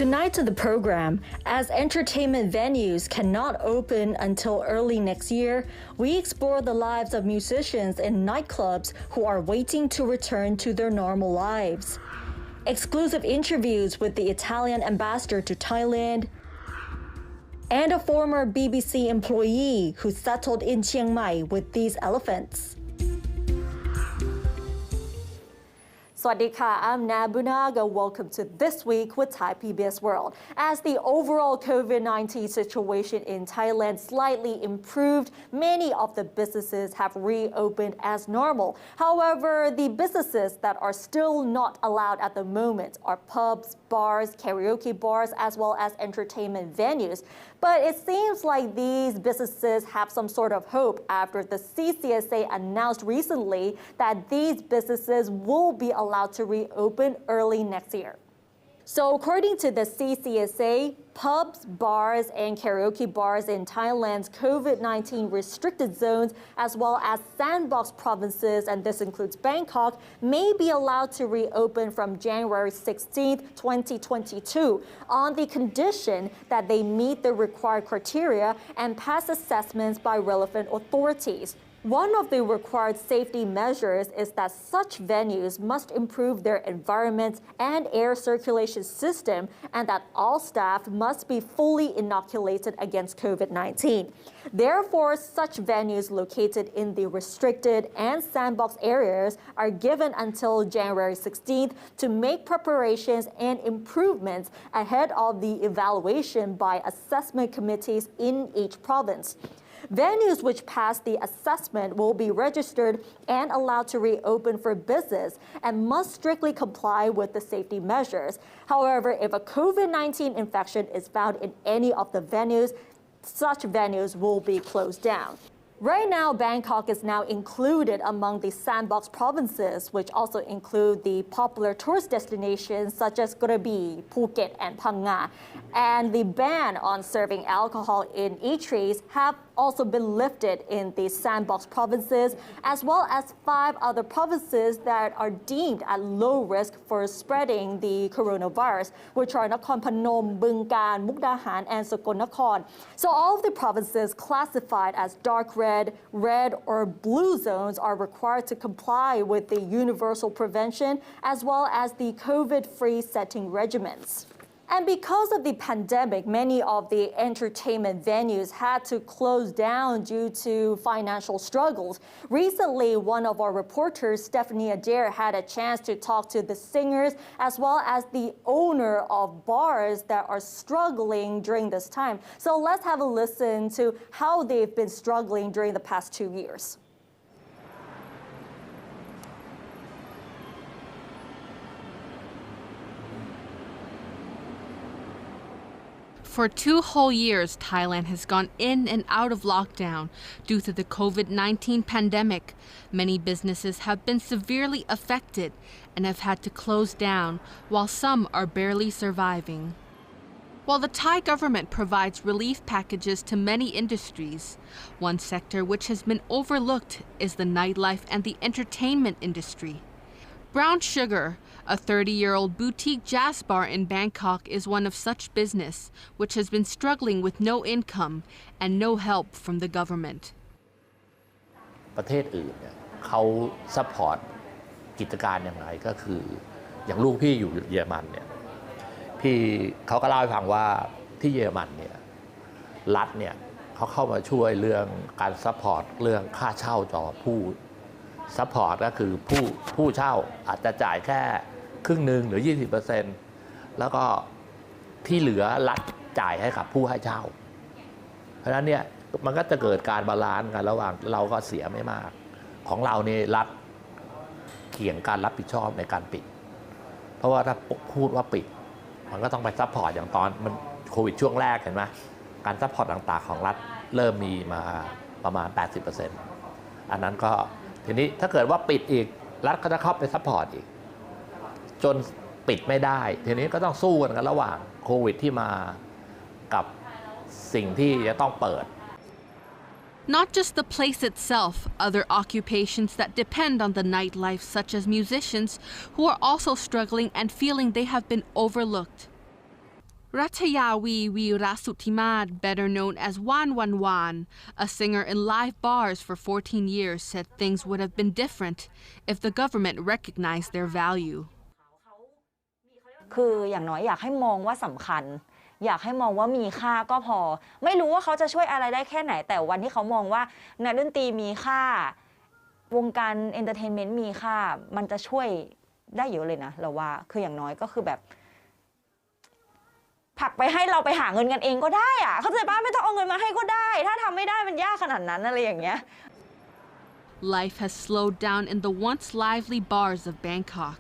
Tonight to the program, as entertainment venues cannot open until early next year, we explore the lives of musicians in nightclubs who are waiting to return to their normal lives. Exclusive interviews with the Italian ambassador to Thailand, and a former BBC employee who settled in Chiang Mai with these elephants. Swadika, I'm Nabunaga. Welcome to This Week with Thai PBS World. As the overall COVID-19 situation in Thailand slightly improved, many of the businesses have reopened as normal. However, the businesses that are still not allowed at the moment are pubs, bars, karaoke bars, as well as entertainment venues. But it seems like these businesses have some sort of hope after the CCSA announced recently that these businesses will be allowed to reopen early next year. So according to the CCSA, pubs, bars, and karaoke bars in Thailand's COVID-19 restricted zones, as well as sandbox provinces, and this includes Bangkok, may be allowed to reopen from January 16, 2022, on the condition that they meet the required criteria and pass assessments by relevant authorities. One of the required safety measures is that such venues must improve their environment and air circulation system, and that all staff must be fully inoculated against COVID-19. Therefore, such venues located in the restricted and sandbox areas are given until January 16th to make preparations and improvements ahead of the evaluation by assessment committees in each province. Venues which pass the assessment will be registered and allowed to reopen for business and must strictly comply with the safety measures. However, if a COVID-19 infection is found in any of the venues, such venues will be closed down. Right now, Bangkok is now included among the sandbox provinces, which also include the popular tourist destinations such as Krabi, Phuket, and Phang Nga. And the ban on serving alcohol in eateries have also been lifted in the sandbox provinces, as well as 5 other provinces that are deemed at low risk for spreading the coronavirus, which are Nakhon Phanom, Bumkan, Mukdahan, and Sakonnakhon. So all of the provinces classified as dark red, or blue zones are required to comply with the universal prevention as well as the COVID-free setting regimens. And because of the pandemic, many of the entertainment venues had to close down due to financial struggles. Recently, one of our reporters, Stephanie Adair, had a chance to talk to the singers as well as the owner of bars that are struggling during this time. So let's have a listen to how they've been struggling during the past 2 years. For 2 whole years, Thailand has gone in and out of lockdown due to the COVID-19 pandemic. Many businesses have been severely affected and have had to close down, while some are barely surviving. While the Thai government provides relief packages to many industries, one sector which has been overlooked is the nightlife and the entertainment industry. Brown Sugar, a 30-year-old boutique jazz bar in Bangkok, is one of such business, which has been struggling with no income and no help from the government. ประเทศอื่นเนี่ยเขาซัพพอร์ตกิจการอย่างไรก็คืออย่างลูกพี่อยู่เยอรมันเนี่ยพี่เขาก็เล่าให้ฟังว่าที่เยอรมันเนี่ยรัฐเนี่ยเขาเข้ามาช่วยเรื่องการซัพพอร์ตเรื่องค่าเช่าต่อผู้ซัพพอร์ตก็คือผู้เช่าอาจจะจ่ายแค่ครึ่งหนึ่งหรือ 20% แล้วก็ที่เหลือรัฐจ่ายให้กับผู้ให้เช่าเพราะฉะนั้นเนี่ยมันก็จะเกิดการบาลานซ์กันระหว่างเราก็เสียไม่มากของเราเนี่ยรัฐเขียงการรับผิดชอบในการปิดเพราะว่าถ้าพูดว่าปิดมันก็ต้องไปซัพพอร์ตอย่างตอนมันโควิดช่วงแรกเห็นไหมการซัพพอร์ตต่างๆของรัฐเริ่มมีมาประมาณ 80% อันนั้นก็ทีนี้ถ้าเกิดว่าปิดอีกรัฐก็จะเข้าไปซัพพอร์ตอีกจนปิดไม่ได้ทีนี้ก็ต้องสู้กันระหว่างโควิดที่มากับสิ่งที่จะต้องเปิด Not just the place itself, other occupations that depend on the nightlife, such as musicians, who are also struggling and feeling they have been overlooked. Ratchayawi Weerasuthimaat, better known as Wan Wan Wan, a singer in live bars for 14 years, said things would have been different if the government recognized their value. คืออย่างน้อยอยากให้มองว่าสำคัญอยากให้มองว่ามีค่าก็พอไม่รู้ว่าเขาจะช่วยอะไรได้แค่ไหนแต่วันที่เขามองว่านักดนตรีมีค่าวงการเอนเตอร์เทนเมนต์มีค่ามันจะช่วยได้เยอะเลยนะเราว่าคืออย่างน้อยก็คือแบบผลักไปให้เราไปหาเงินกันเองก็ได้อะเข้าใจป่ะไม่ต้องเอาเงินมาให้ก็ได้ถ้าทำไม่ได้มันยากขนาดนั้นอะไรอย่างเงี้ย Life has slowed down in the once lively bars of Bangkok.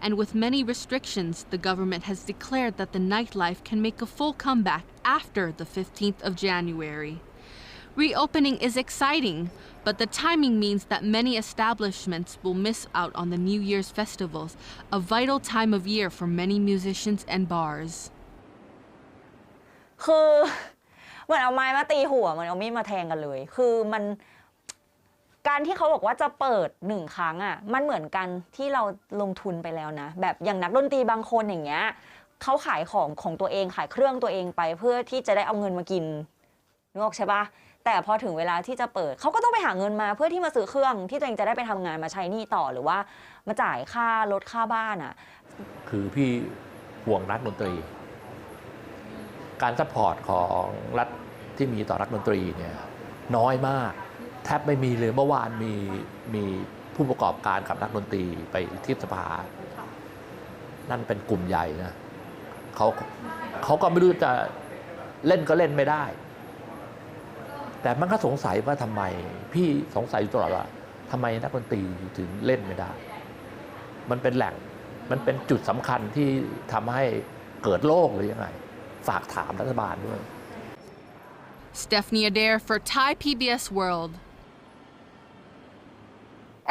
And with many restrictions, the government has declared that the nightlife can make a full comeback after the 15th of January. Reopening is exciting, but the timing means that many establishments will miss out on the New Year's festivals, a vital time of year for many musicians and bars. คือเหมือนเอาไม้มาตีหัวเหมือนเอามีดมาแทงกันเลยคือมันการที่เขาบอกว่าจะเปิด1 ครั้งอ่ะมันเหมือนกันที่เราลงทุนไปแล้วนะแบบอย่างนักดนตรีบางคนอย่างเงี้ยเขาขายของตัวเองขายเครื่องตัวเองไปเพื่อที่จะได้เอาเงินมากินนึกออกใช่ปะแต่พอถึงเวลาที่จะเปิดเขาก็ต้องไปหาเงินมาเพื่อที่มาซื้อเครื่องที่ตัวเองจะได้ไปทำงานมาใช้หนี้ต่อหรือว่ามาจ่ายค่ารถค่าบ้านอ่ะคือพี่ห่วงนักดนตรีการซัพพอร์ตของรัฐที่มีต่อนักดนตรีเนี่ยน้อยมากแทบไม่มีเลยเมื่อวานมีผู้ประกอบการกับนักดนตรีไปที่สภานั่นเป็นกลุ่มใหญ่นะเขาก็ไม่รู้จะเล่นก็เล่นไม่ได้แต่มันก็สงสัยว่าทำไมพี่สงสัยอยู่ตลอดว่าทำไมนักดนตรีถึงเล่นไม่ได้มันเป็นแหล่งมันเป็นจุดสำคัญที่ทำให้เกิดโรคหรือยังไงฝากถามรัฐบาลด้วย Stephanie Adair for Thai PBS World.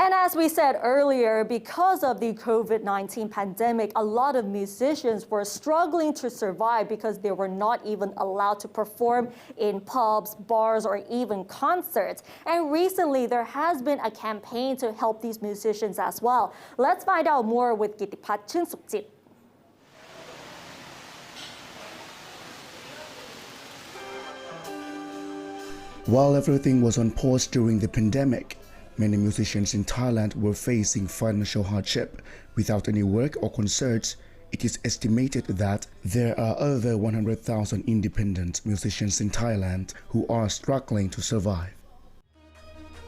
And as we said earlier, because of the COVID-19 pandemic, a lot of musicians were struggling to survive because they were not even allowed to perform in pubs, bars, or even concerts. And recently, there has been a campaign to help these musicians as well. Let's find out more with Gitipat Chinsukjit. While everything was on pause during the pandemic, many musicians in Thailand were facing financial hardship. Without any work or concerts, it is estimated that there are over 100,000 independent musicians in Thailand who are struggling to survive.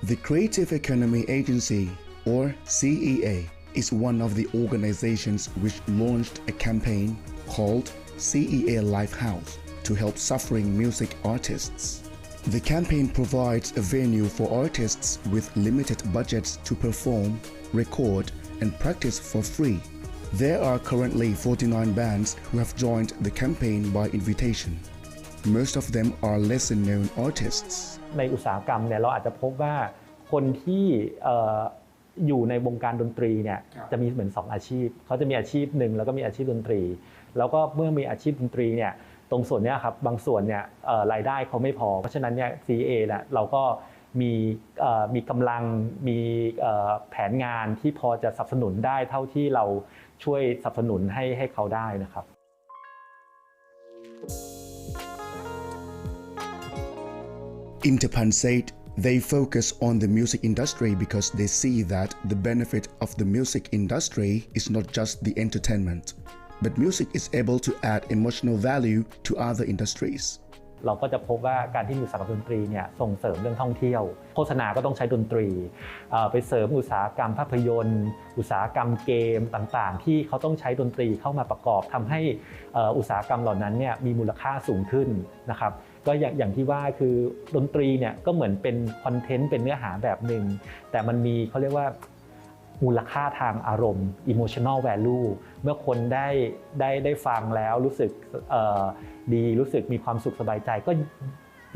The Creative Economy Agency, or CEA, is one of the organizations which launched a campaign called CEA Live House to help suffering music artists. The campaign provides a venue for artists with limited budgets to perform, record, and practice for free. There are currently 49 bands who have joined the campaign by invitation. Most of them are lesser-known artists. ในอุตสาหกรรมเนี่ยเราอาจจะพบว่าคนที่อยู่ในวงการดนตรีเนี่ยจะมีเหมือน2อาชีพเขาจะมีอาชีพหนึ่งแล้วก็มีอาชีพดนตรีแล้วก็เมื่อมีอาชีพดนตรีเนี่ยตรงส่วนนี้ครับบางส่วนเนี่ยรายได้เขาไม่พอเพราะฉะนั้นเนี่ย CEA เนี่ยเราก็มีกำลังมีแผนงานที่พอจะสนับสนุนได้เท่าที่เราช่วยสนับสนุนให้เขาได้นะครับ Interpan said they focus on the music industry because they see that the benefit of the music industry is not just the entertainment.But music is able to add emotional value to other industries. เราก็จะพบว่าการที่มีอุตสาหกรรมดนตรีเนี่ยส่งเสริมเรื่องท่องเที่ยวโฆษณาก็ต้องใช้ดนตรีไปเสริมอุตสาหกรรมภาพยนตร์อุตสาหกรรมเกมต่างๆที่เขาต้องใช้ดนตรีเข้ามาประกอบทำให้อุตสาหกรรมเหล่านั้นเนี่ยมีมูลค่าสูงขึ้นนะครับก็อย่างที่ว่าคือดนตรีเนี่ยก็เหมือนเป็นคอนเทนต์เป็นเนื้อหาแบบหนึ่งแต่มันมีเขาเรียกว่ามูลค่าทางอารมณ์ emotional value เมื่อคนได้ฟังแล้วรู้สึกดีรู้สึกมีความสุขสบายใจก็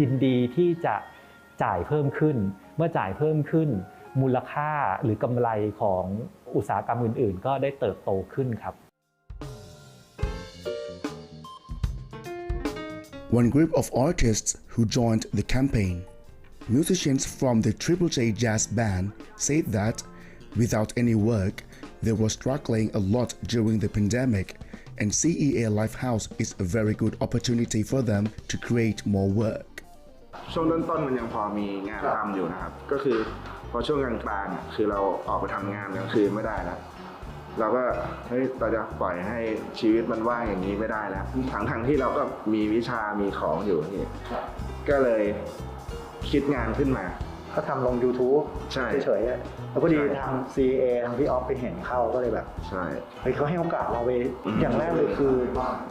ยินดีที่จะจ่ายเพิ่มขึ้นเมื่อจ่ายเพิ่มขึ้นมูลค่าหรือกำไรของอุตสาหกรรมอื่นๆก็ได้เติบโตขึ้นครับ One group of artists who joined the campaign, musicians from the Triple J Jazz Band, said that without any work, they were struggling a lot during the pandemic and CEA Live House is a very good opportunity for them to create more work. ช่วงต้นๆมันยังพอมีงานทำอยู่นะครับก็คือพอช่วงกลางๆคือเราออกไปทำงานกลางคืนไม่ได้แล้วเราก็เฮ้ยเราจะปล่อยให้ชีวิตมันว่างอย่างนี้ไม่ได้แล้วทั้งที่เราก็มีวิชามีของอยู่นี่ก็เลยคิดงานขึ้นมาก็ทำลง YouTube ใช่เฉยๆแล้วพอดีทาง CA ทางพี่ออฟไปเห็นเข้าก็เลยแบบใช่เขาให้โอกาสเราไปอย่างแรกเลยคือ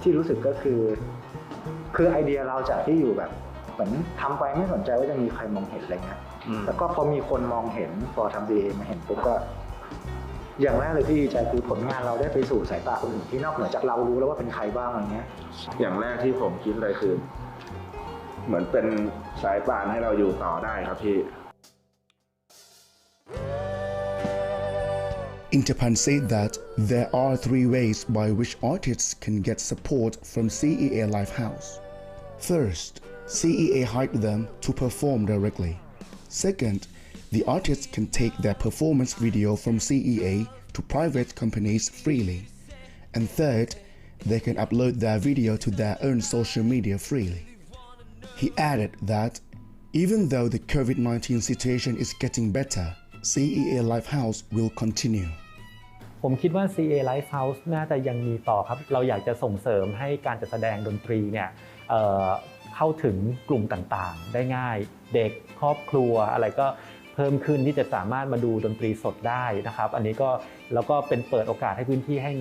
ที่รู้สึกก็คือไอเดียเราจากที่อยู่แบบเหมือนทำไปไม่สนใจว่าจะมีใครมองเห็นอะไรเงี้ยแล้วก็พอมีคนมองเห็นพอทำ CA มาเห็นปุ๊บก็อย่างแรกเลยที่ดีใจคือผลงานเราได้ไปสู่สายตาคนอื่นที่นอกเหนือจากเรารู้แล้วว่าเป็นใครบ้างอะไรเงี้ยอย่างแรกที่ผมคิดเลยคือเหมือนเป็นสายป่านให้เราอยู่ต่อได้ครับพี่Interpan said that there are 3 ways by which artists can get support from CEA Live House. First, CEA hired them to perform directly. Second, the artists can take their performance video from CEA to private companies freely. And third, they can upload their video to their own social media freely. He added that even though the COVID-19 situation is getting better, CEA Live House will continue. ผมคิดว่า CEA Live House น่าจะยังมีต่อครับเราอยากจะส่งเสริมให้การจัดแสดงดนตรีเนี่ยเข้าถึงกลุ่มต่างๆได้ง่ายเด็กครอบครัวอะไรก็เพิ่มขึ้นที่จะสามารถมาดูดนตรีสดได้นะครับอันนี้ก็แล้วก็เป็นเปิดโอกาสให้พื้นที่ให้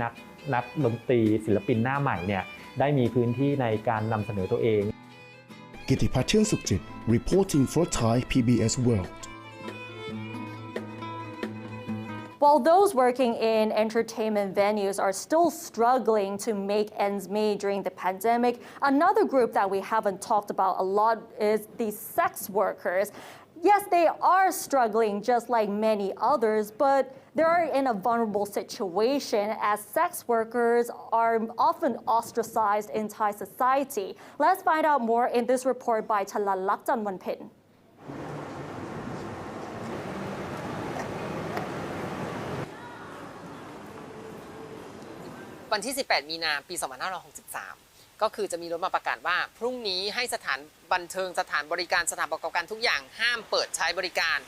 นักดนตรีศิลปินหน้าใหม่เนี่ยได้มีพื้นที่ในการนำเสนอตัวเองกิติพัฒน์ เชื่องสุขจิต reporting for Thai PBS World While those working in entertainment venues are still struggling to make ends meet during the pandemic, another group that we haven't talked about a lot is the sex workers. Yes, they are struggling just like many others, but they're in a vulnerable situation as sex workers are often ostracized in Thai society. Let's find out more in this report by Chalalak Janwanpin.วันที่ 18 มีนาปี 2563 ก็คือจะมีรถมาประกาศว่าพรุ่งนี้ให้สถานบันเทิงสถานบริการสถานประกอบการทุกอย่างห้ามเปิดใช้บริการ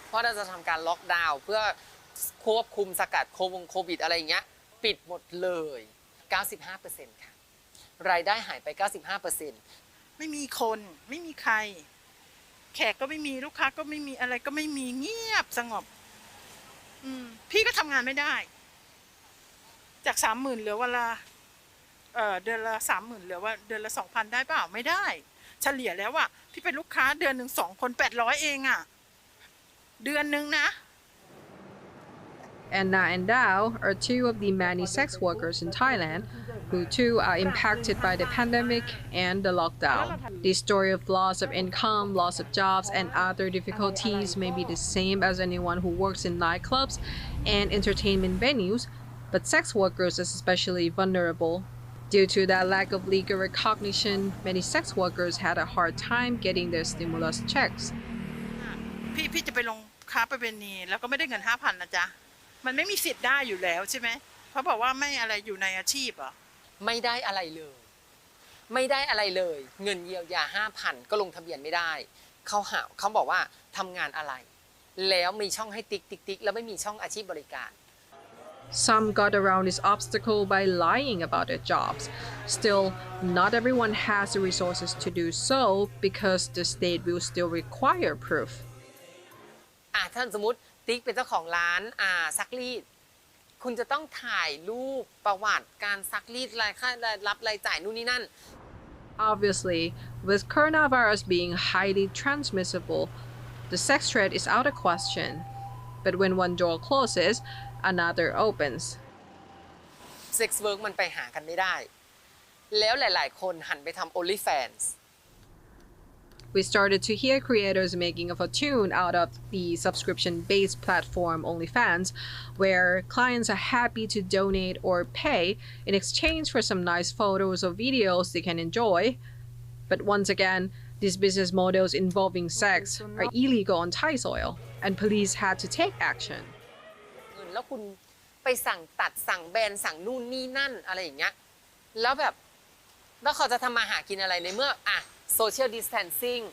เพราะเราจะทำการล็อกดาวน์เพื่อควบคุมสกัดโควิดอะไรอย่างเงี้ยปิดหมดเลย 95% ค่ะรายได้หายไป 95% ไม่มีคนไม่มีใครแขกก็ไม่มีลูกค้าก็ไม่มีอะไรก็ไม่มีเงียบสงบพี่ก็ทำงานไม่ได้จาก 30,000 เหลือวันละเดือนละ 30,000 เหลือว่าเดือนละ 2,000 ได้เปล่าไม่ได้เฉลี่ยแล้วอ่ะพี่เป็นลูกค้าเดือนนึง2คน800เองอ่ะเดือนนึงนะ Anna and Dao are two of the many sex workers in Thailand who too are impacted by the pandemic and the lockdown. The story of loss of income, loss of jobs, and other difficulties may be the same as anyone who works in nightclubs and entertainment venues, but sex workers are especially vulnerable. Due to that lack of legal recognition, many sex workers had a hard time getting their stimulus checks. พี่จะไปลงค้าประเวณีแล้วก็ไม่ได้เงิน 5,000 นะจ๊ะมันไม่มีสิทธิ์ได้อยู่แล้วใช่ไหมเพราะบอกว่าไม่อะไรอยู่ในอาชีพเหรอไม่ได้อะไรเลยไม่ได้อะไรเลยเงินเยียวยา 5,000 ก็ลงทะเบียนไม่ได้เขาบอกว่าทำงานอะไรแล้วมีช่องให้ติ๊กแล้วไม่มีช่องอาชีพบริการSome got around this obstacle by lying about their jobs. Still, not everyone has the resources to do so because the state will still require proof. ท่านสมมุติติ๊กเป็นเจ้าของร้านซักรีดคุณจะต้องถ่ายรูปประวัติการซักรีดรายค่ารายรับรายจ่ายนู่นนี่นั่น Obviously, with coronavirus being highly transmissible, the sex trade is out of question. But when one door closes, another opens. Sex work มันไปหากันไม่ได้แล้วหลายๆคนหันไปทำ OnlyFans We started to hear creators making a fortune out of the subscription-based platform OnlyFans, where clients are happy to donate or pay in exchange for some nice photos or videos they can enjoy. But once again, these business models involving sex are illegal on Thai soil, and police had to take action. แล้วคุณไปสั่งตัดสั่งแบนสั่งนู่นนี่นั่นอะไรอย่างเงี้ย แล้วแบบแล้วเขาจะทำมาหากินอะไรในเมื่อsocial distancing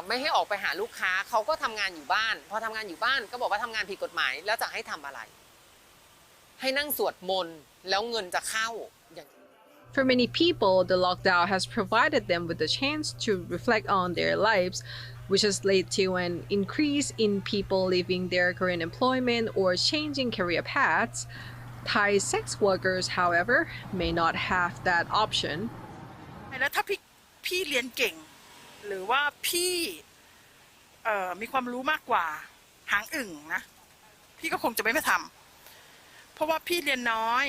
ไม่ให้ออกไปหาลูกค้าเขาก็ทำงานอยู่บ้านพอทำงานอยู่บ้านก็บอกว่าทำงานผิดกฎหมายแล้วจะให้ทำอะไรให้นั่งสวดมนต์แล้วเงินจะเข้า For many people, the lockdown has provided them with the chance to reflect on their lives, which has led to an increase in people leaving their current employment or changing career paths. Thai sex workers, however, may not have that option. แล้วถ้าพี่เรียนเก่งหรือว่าพี่มีความรู้มากกว่าหางอึ่งนะพี่ก็คงจะไม่มาทำเพราะว่าพี่เรียนน้อย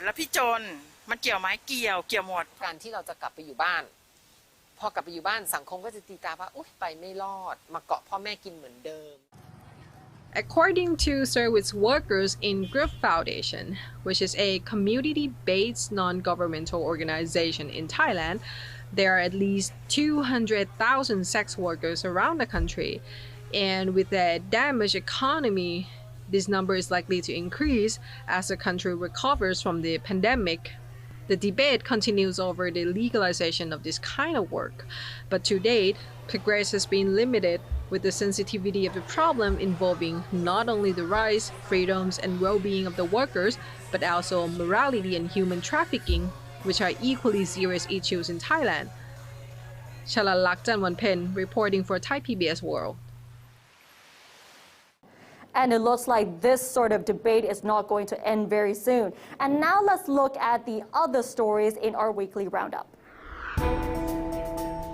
แล้วพี่จนมันเกี่ยวไหมเกี่ยวหมดการที่เราจะกลับไปอยู่บ้านพอกลับไปอยู่บ้านสังคมก็จะตีตาว่าอุ๊ยไปไม่รอดมาเกาะพ่อแม่กินเหมือนเดิม According to service workers in Group Foundation, which is a community-based non-governmental organization in Thailand, there are at least 200,000 sex workers around the country, and with a damaged economy, this number is likely to increase as the country recovers from the pandemic. The debate continues over the legalization of this kind of work, but to date, progress has been limited with the sensitivity of the problem involving not only the rights, freedoms, and well-being of the workers, but also morality and human trafficking, which are equally serious issues in Thailand. Chalalak Janwanpen reporting for Thai PBS World. And it looks like this sort of debate is not going to end very soon. And now let's look at the other stories in our weekly roundup.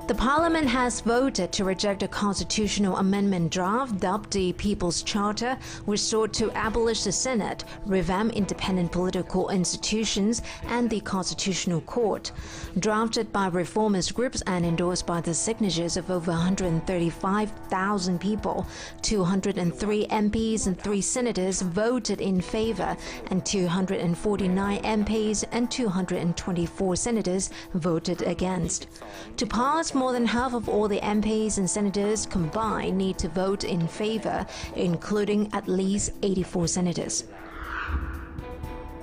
The parliament has voted to reject a constitutional amendment draft dubbed the People's Charter, which sought to abolish the Senate, revamp independent political institutions, and the Constitutional Court. Drafted by reformist groups and endorsed by the signatures of over 135,000 people, 203 MPs and 3 senators voted in favor, and 249 MPs and 224 senators voted against. To pass, more than half of all the MPs and senators combined need to vote in favor, including at least 84 senators.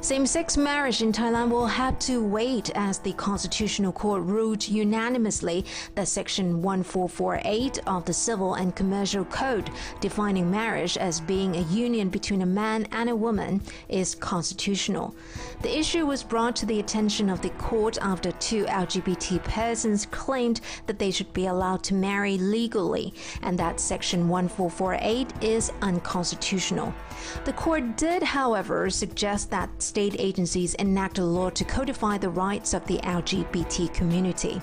Same-sex marriage in Thailand will have to wait as the Constitutional Court ruled unanimously that Section 1448 of the Civil and Commercial Code, defining marriage as being a union between a man and a woman, is constitutional. The issue was brought to the attention of the court after 2 LGBT persons claimed that they should be allowed to marry legally and that Section 1448 is unconstitutional. The court did, however, suggest that state agencies enact a law to codify the rights of the LGBT community.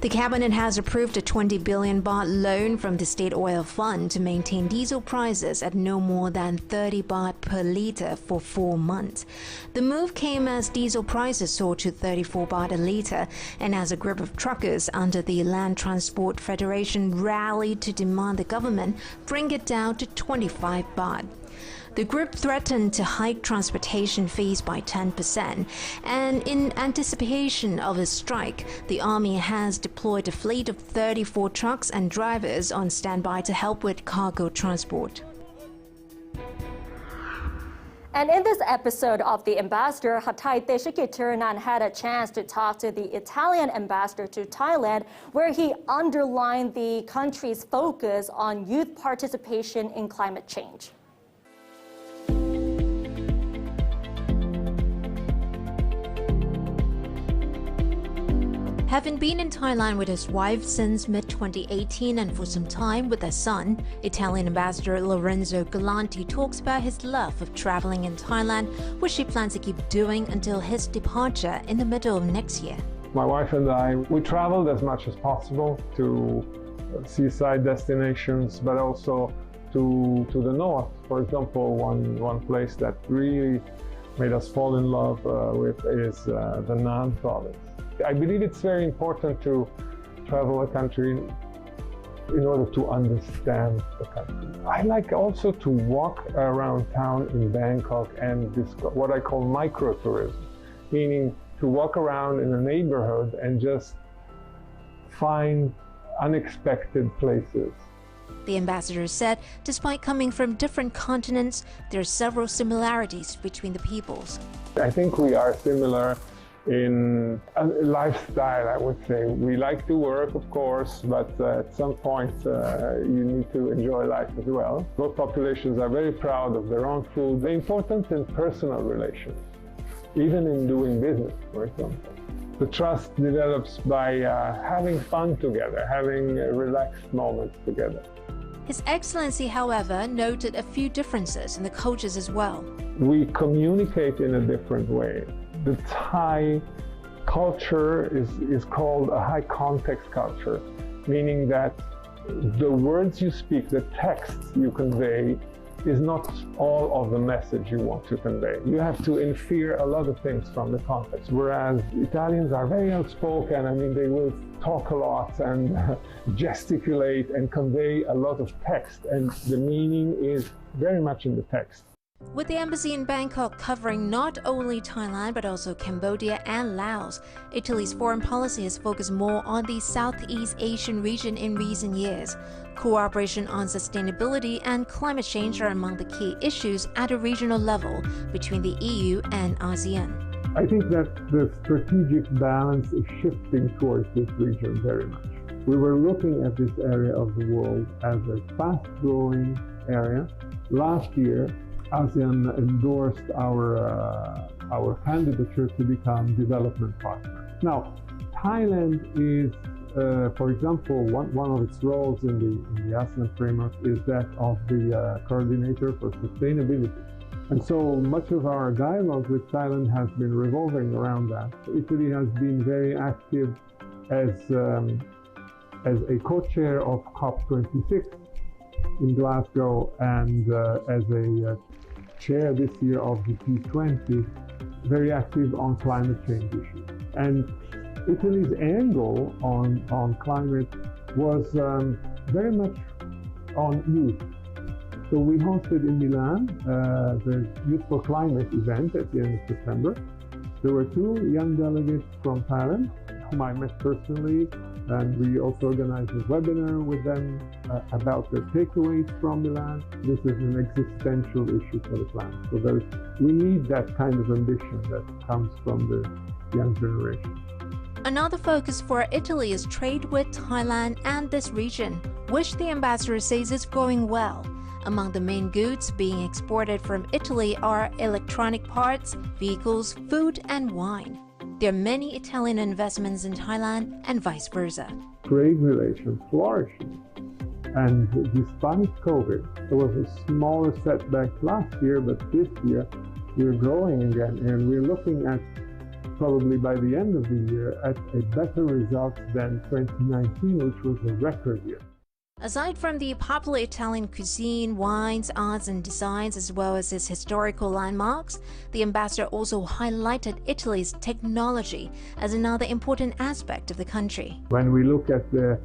The cabinet has approved a 20 billion baht loan from the State Oil Fund to maintain diesel prices at no more than 30 baht per litre for 4 months. The move came as diesel prices soared to 34 baht a litre, and as a group of truckers under the Land Transport Federation rallied to demand the government bring it down to 25 baht. The group threatened to hike transportation fees by 10%, and in anticipation of a strike, the army has deployed a fleet of 34 trucks and drivers on standby to help with cargo transport. And in this episode of The Ambassador, Hatay Teshikit Tiranan had a chance to talk to the Italian ambassador to Thailand, where he underlined the country's focus on youth participation in climate change. Having been in Thailand with his wife since mid-2018 and for some time with their son, Italian ambassador Lorenzo Galanti talks about his love of traveling in Thailand, which he plans to keep doing until his departure in the middle of next year. My wife and I, we traveled as much as possible to seaside destinations, but also to the north. For example, one place that really made us fall in love with is the Nan province. I believe it's very important to travel a country in order to understand the country. I like also to walk around town in Bangkok and what I call microtourism, meaning to walk around in a neighborhood and just find unexpected places The ambassador said despite coming from different continents, there are several similarities between the peoples. I think we are similar in lifestyle, I would say. We like to work, of course, but at some point you need to enjoy life as well. Both populations are very proud of their own food. The importance in personal relations, even in doing business, for example. The trust develops by having fun together, having relaxed moments together. His Excellency, however, noted a few differences in the cultures as well. We communicate in a different way. The Thai culture is called a high context culture, meaning that the words you speak, the text you convey, is not all of the message you want to convey. You have to infer a lot of things from the context, whereas Italians are very outspoken. I mean, they will talk a lot and gesticulate and convey a lot of text, and the meaning is very much in the text. With the embassy in Bangkok covering not only Thailand but also Cambodia and Laos, Italy's foreign policy has focused more on the Southeast Asian region in recent years. Cooperation on sustainability and climate change are among the key issues at a regional level between the EU and ASEAN. I think that the strategic balance is shifting towards this region very much. We were looking at this area of the world as a fast-growing area. Last year, ASEAN endorsed our candidature to become development partner. Now, Thailand is, for example, one of its roles in the ASEAN framework is that of the coordinator for sustainability. And so much of our dialogue with Thailand has been revolving around that. Italy has been very active as a co-chair of COP26 in Glasgow and as a chair this year of the G20, very active on climate change issues. And Italy's angle on climate was very much on youth. So we hosted in Milan the Youth for Climate event at the end of September. There were 2 young delegates from Thailand whom I met personally, and we also organized a webinar with them about their takeaways from Milan. This is an existential issue for the planet. So we need that kind of ambition that comes from the young generation. Another focus for Italy is trade with Thailand and this region, which the ambassador says is going well. Among the main goods being exported from Italy are electronic parts, vehicles, food, and wine. There are many Italian investments in Thailand and vice versa. Trade relations flourishing. And despite COVID, there was a smaller setback last year, but this year we're growing again, and we're looking at probably by the end of the year at a better result than 2019, which was a record year. Aside from the popular Italian cuisine, wines, arts and designs, as well as its historical landmarks, the ambassador also highlighted Italy's technology as another important aspect of the country. When we look at the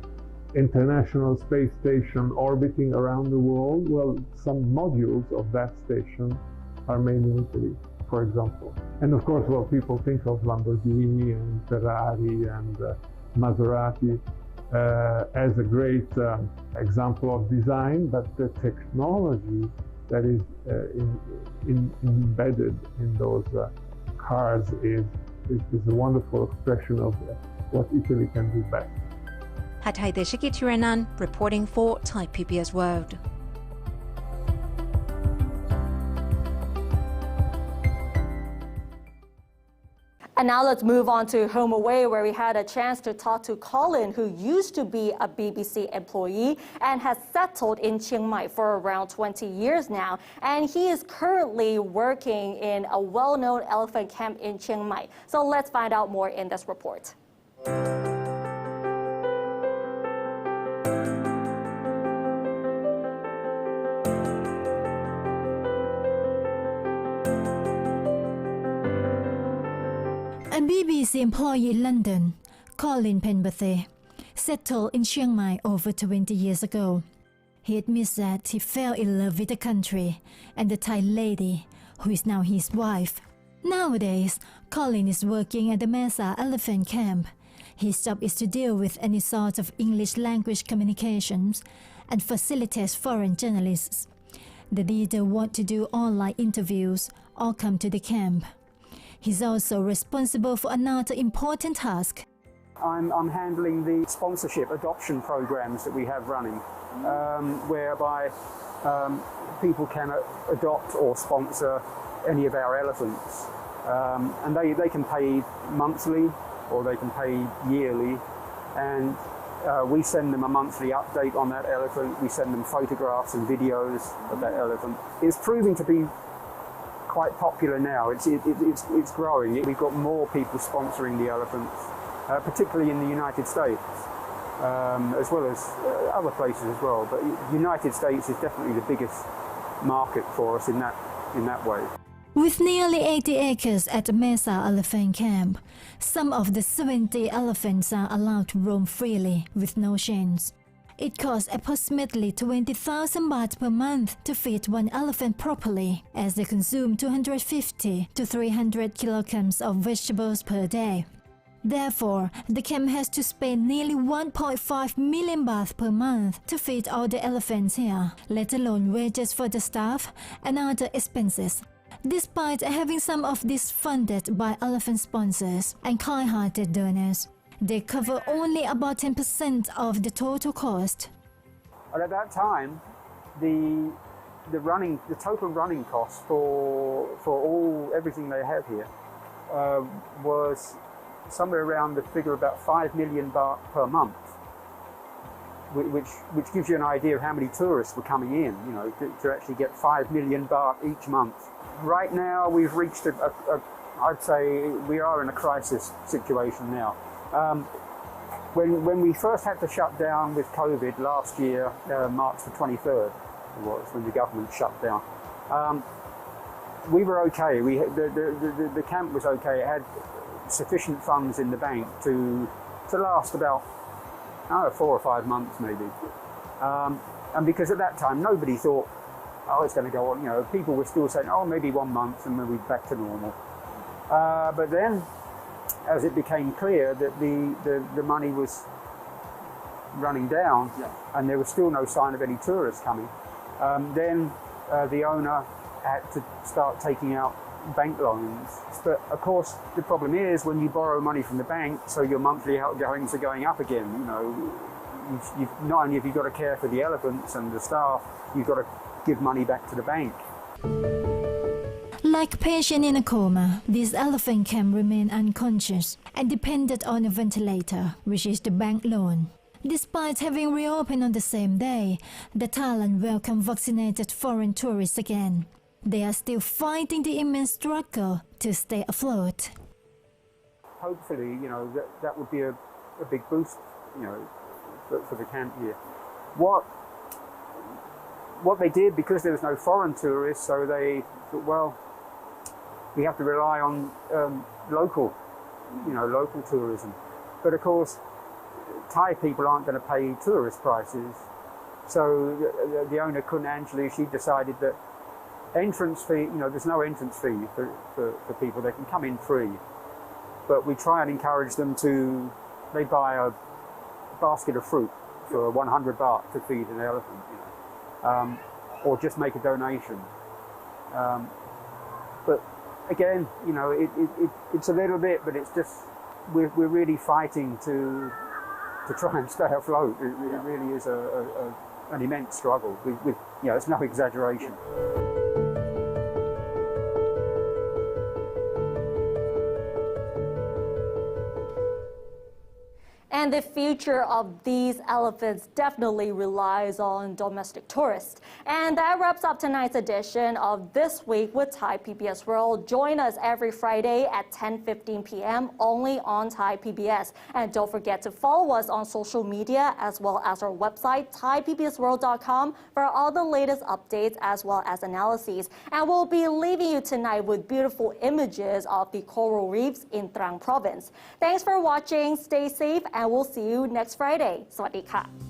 International Space Station orbiting around the world, well, some modules of that station are made in Italy, for example. And of course, well, people think of Lamborghini and Ferrari and Maserati as a great example of design, but the technology that is embedded in those cars is a wonderful expression of what Italy can do best. Hatay Deshikitiranan reporting for Thai PBS World. And now let's move on to Homeaway, where we had a chance to talk to Colin, who used to be a BBC employee and has settled in Chiang Mai for around 20 years now. And he is currently working in a well-known elephant camp in Chiang Mai. So let's find out more in this report. A BBC employee in London, Colin Penberthe, settled in Chiang Mai over 20 years ago. He admits that he fell in love with the country and the Thai lady, who is now his wife. Nowadays, Colin is working at the Mesa Elephant Camp. His job is to deal with any sort of English language communications and facilitates foreign journalists. The leader wants to do online interviews or come to the camp. He's also responsible for another important task. I'm handling the sponsorship adoption programs that we have running, whereby people can adopt or sponsor any of our elephants. And they can pay monthly or they can pay yearly, and we send them a monthly update on that elephant. We send them photographs and videos of that elephant. It's proving to be quite popular now. It's growing. We've got more people sponsoring the elephants, particularly in the United States, as well as other places as well. But the United States is definitely the biggest market for us in that way. With nearly 80 acres at Mesa Elephant Camp, some of the 70 elephants are allowed to roam freely with no chains. It costs approximately 20,000 baht per month to feed one elephant properly, as they consume 250 to 300 kilograms of vegetables per day. Therefore, the camp has to spend nearly 1.5 million baht per month to feed all the elephants here, let alone wages for the staff and other expenses. Despite having some of this funded by elephant sponsors and kind-hearted donors, they cover only about 10% of the total cost. And at that time, the total running cost for everything they have here was somewhere around the figure about 5 million baht per month, which gives you an idea of how many tourists were coming in, to actually get 5 million baht each month. Right now, we've reached I'd say we are in a crisis situation now. When we first had to shut down with COVID last year, March the 23rd was when the government shut down. We were okay. The camp was okay. It had sufficient funds in the bank to last about 4 or 5 months maybe. And because at that time nobody thought, oh, it's going to go on. People were still saying, oh, maybe 1 month and then we'll be back to normal. But then, as it became clear that the money was running down, and there was still no sign of any tourists coming, then the owner had to start taking out bank loans. But of course, the problem is when you borrow money from the bank, so your monthly outgoings are going up again. You've not only have you got to care for the elephants and the staff, you've got to give money back to the bank. Like patient in a coma, this elephant can remain unconscious and dependent on a ventilator, which is the bank loan. Despite having reopened on the same day, the Thailand welcomed vaccinated foreign tourists again. They are still fighting the immense struggle to stay afloat. Hopefully, that would be a big boost, for the camp here. What they did, because there was no foreign tourists, so they thought, well, we have to rely on local tourism. But of course, Thai people aren't going to pay tourist prices. So the owner, Angela, she decided that entrance fee, there's no entrance fee for people. They can come in free. But we try and encourage them they buy a basket of fruit for 100 baht to feed an elephant, or just make a donation. But again, it's a little bit, but it's just, we're really fighting to try and stay afloat. It really is an immense struggle. It's no exaggeration. And the future of these elephants definitely relies on domestic tourists. And that wraps up tonight's edition of This Week with Thai PBS World. Join us every Friday at 10:15 p.m. only on Thai PBS. And don't forget to follow us on social media as well as our website, thaipbsworld.com, for all the latest updates as well as analyses. And we'll be leaving you tonight with beautiful images of the coral reefs in Trang province. Thanks for watching. Stay safe and we'll see you next Friday. สวัสดีค่ะ